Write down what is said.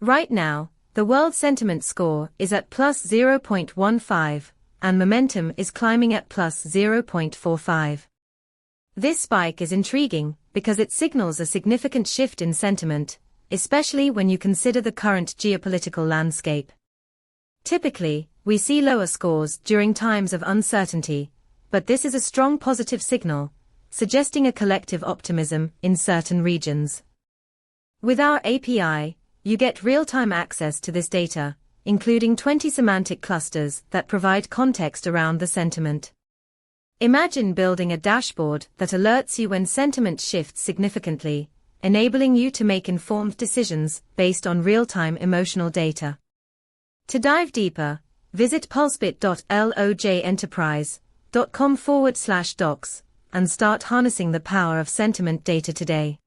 Right now, the world sentiment score is at plus 0.15, and momentum is climbing at plus 0.45. This spike is intriguing because it signals a significant shift in sentiment, especially when you consider the current geopolitical landscape. Typically, we see lower scores during times of uncertainty, but this is a strong positive signal, suggesting a collective optimism in certain regions. With our API, you get real-time access to this data, including 20 semantic clusters that provide context around the sentiment. Imagine building a dashboard that alerts you when sentiment shifts significantly, enabling you to make informed decisions based on real-time emotional data. To dive deeper, visit pulsebit.logenterprise.com/docs and start harnessing the power of sentiment data today.